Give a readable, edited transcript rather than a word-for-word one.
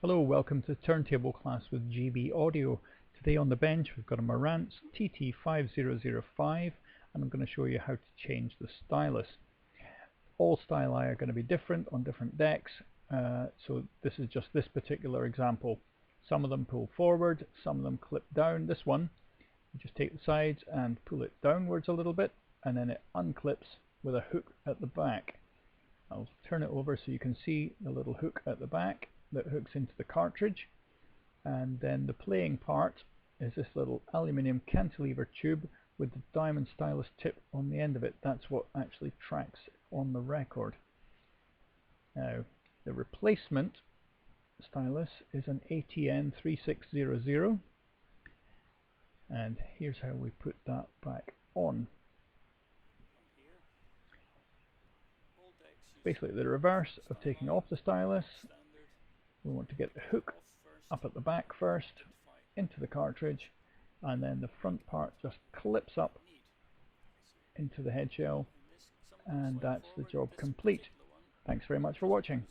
Hello, welcome to Turntable Class with GB Audio. Today on the bench we've got a Marantz TT5005 and I'm going to show you how to change the stylus. All styli are going to be different on different decks, so this is just this particular example. Some of them pull forward, some of them clip down. This one, you just take the sides and pull it downwards a little bit and then it unclips with a hook at the back. I'll turn it over so you can see the little hook at the back that hooks into the cartridge, and then the playing part is this little aluminium cantilever tube with the diamond stylus tip on the end of it. That's what actually tracks on the record. Now the replacement stylus is an ATN 3600, and here's how we put that back on. Basically the reverse of taking off the stylus. We want to get the hook up at the back first, into the cartridge, and then the front part just clips up into the head shell, and that's the job complete. Thanks very much for watching.